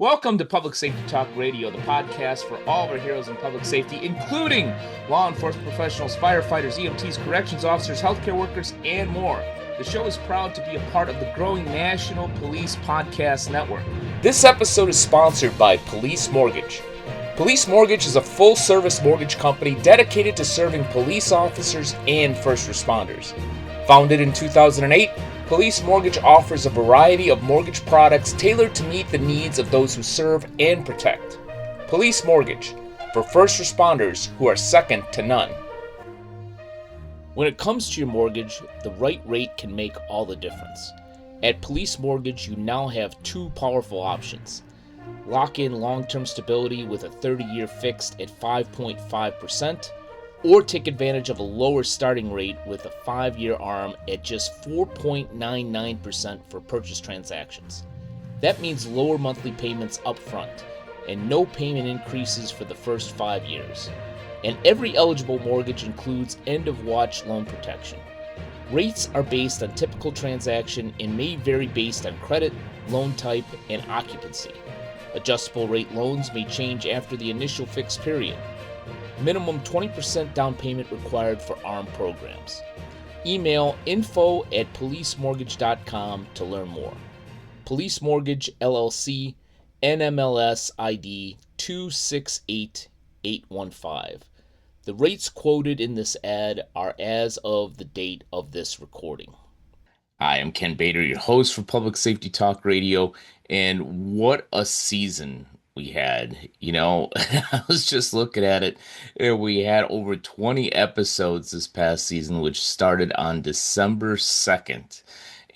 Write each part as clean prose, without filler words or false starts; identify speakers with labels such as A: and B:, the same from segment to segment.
A: Welcome to Public Safety Talk Radio, the podcast for all of our heroes in public safety, including law enforcement professionals, firefighters, EMTs, corrections officers, healthcare workers, and more. The show is proud to be a part of the growing National Police Podcast Network. This episode is sponsored by Police Mortgage. Police Mortgage is a full-service mortgage company dedicated to serving police officers and first responders. Founded in 2008, Police Mortgage offers a variety of mortgage products tailored to meet the needs of those who serve and protect. Police Mortgage, for first responders who are second to none. When it comes to your mortgage, the right rate can make all the difference. At Police Mortgage, you now have two powerful options. Lock in long-term stability with a 30-year fixed at 5.5%, or take advantage of a lower starting rate with a 5-year ARM at just 4.99% for purchase transactions. That means lower monthly payments up front and no payment increases for the first 5 years. And every eligible mortgage includes end-of-watch loan protection. Rates are based on typical transaction and may vary based on credit, loan type, and occupancy. Adjustable rate loans may change after the initial fixed period. Minimum 20% down payment required for ARM programs. Email info@policemortgage.com to learn more. Police Mortgage, LLC, NMLS ID 268815. The rates quoted in this ad are as of the date of this recording. I am Ken Bader, your host for Public Safety Talk Radio, and what a season we had. I was just looking at it. We had over 20 episodes this past season, which started on December 2nd.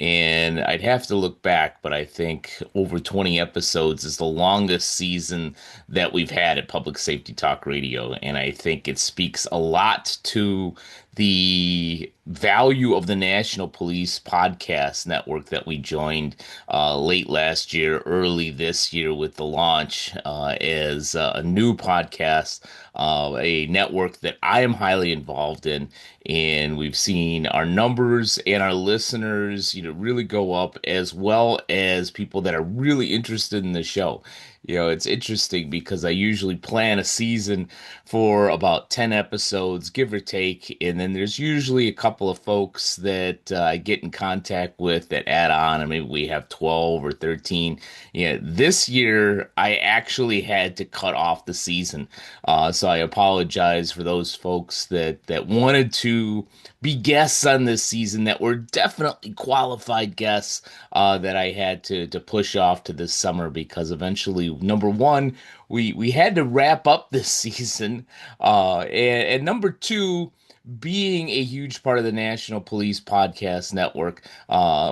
A: And I'd have to look back, but I think over 20 episodes is the longest season that we've had at Public Safety Talk Radio. And I think it speaks a lot to the value of the National Police Podcast Network that we joined late last year, early this year with the launch as a new podcast, a network that I am highly involved in. And we've seen our numbers and our listeners, really go up, as well as people that are really interested in the show. It's interesting because I usually plan a season for about 10 episodes, give or take, and then there's usually a couple of folks that I get in contact with that add on, and maybe we have 12 or 13. This year I actually had to cut off the season, so I apologize for those folks that wanted to be guests on this season that were definitely qualified guests that I had to push off to this summer because eventually, number one, we had to wrap up this season, and number two, being a huge part of the National Police Podcast Network,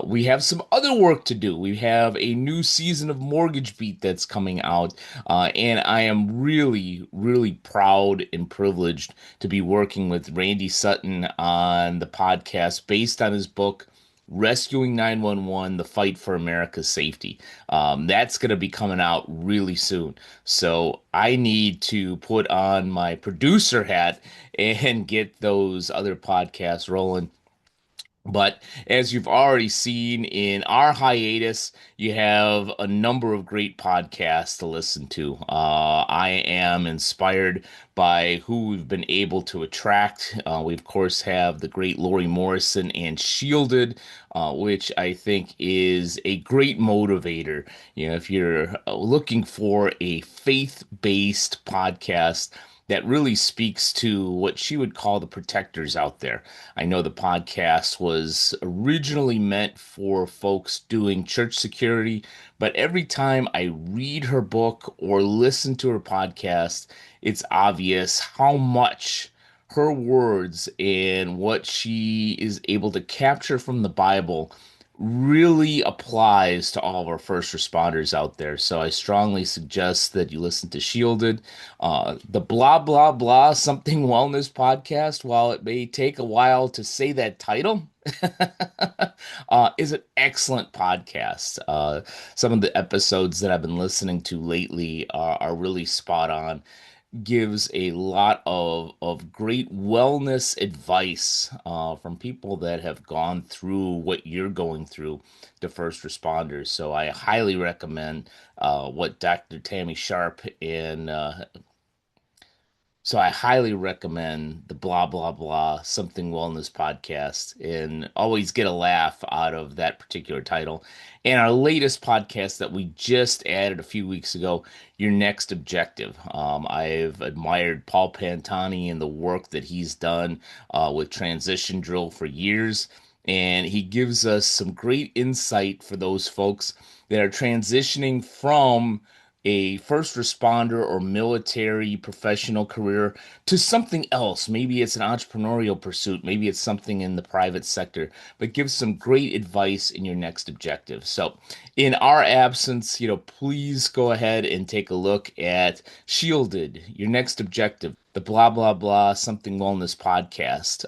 A: we have some other work to do. We have a new season of Mortgage Beat that's coming out, and I am really, really proud and privileged to be working with Randy Sutton on the podcast based on his book, Rescuing 911, The Fight for America's Safety. That's going to be coming out really soon. So I need to put on my producer hat and get those other podcasts rolling. But as you've already seen in our hiatus, you have a number of great podcasts to listen to. I am inspired by who we've been able to attract. We, of course, have the great Lori Morrison and Shielded, which I think is a great motivator. If you're looking for a faith-based podcast that really speaks to what she would call the protectors out there. I know the podcast was originally meant for folks doing church security, but every time I read her book or listen to her podcast, it's obvious how much her words and what she is able to capture from the Bible really applies to all of our first responders out there. So I strongly suggest that you listen to Shielded. The Blah, Blah, Blah Something Wellness podcast, while it may take a while to say that title, is an excellent podcast. Some of the episodes that I've been listening to lately are really spot on. Gives a lot of great wellness advice from people that have gone through what you're going through to first responders. So I highly recommend what Dr. Tammy Sharp and so I highly recommend the blah blah blah something wellness podcast and always get a laugh out of that particular title. And our latest podcast that we just added a few weeks ago, Your Next Objective. I've admired Paul Pantani and the work that he's done with Transition Drill for years. And he gives us some great insight for those folks that are transitioning from a first responder or military professional career to something else. Maybe it's an entrepreneurial pursuit, maybe it's something in the private sector, but give some great advice in your next objective. So, in our absence, please go ahead and take a look at Shielded, Your Next Objective, the blah blah blah something wellness podcast.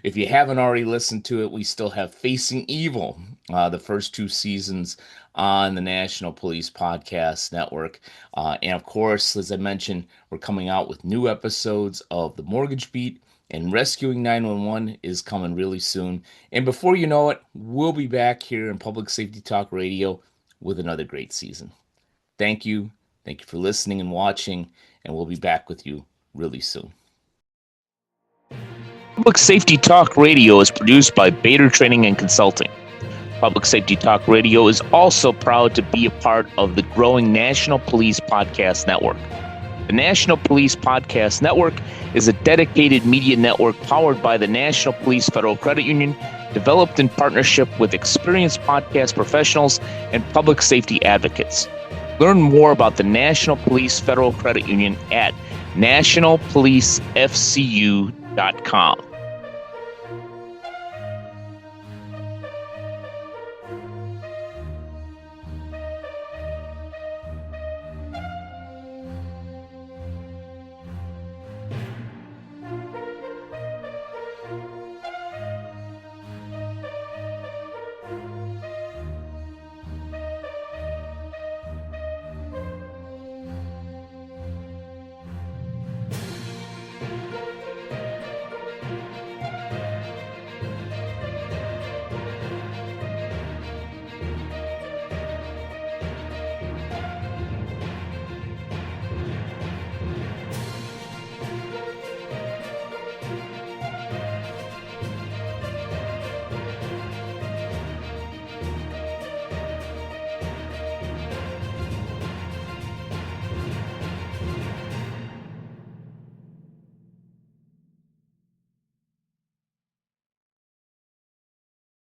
A: If you haven't already listened to it, we still have Facing Evil, the first 2 seasons on the National Police Podcast Network. And of course, as I mentioned, we're coming out with new episodes of The Mortgage Beat, and Rescuing 911 is coming really soon. And before you know it, we'll be back here in Public Safety Talk Radio with another great season. Thank you. Thank you for listening and watching, and we'll be back with you really soon. Public Safety Talk Radio is produced by Bader Training and Consulting. Public Safety Talk Radio is also proud to be a part of the growing National Police Podcast Network. The National Police Podcast Network is a dedicated media network powered by the National Police Federal Credit Union, developed in partnership with experienced podcast professionals and public safety advocates. Learn more about the National Police Federal Credit Union at nationalpolicefcu.com.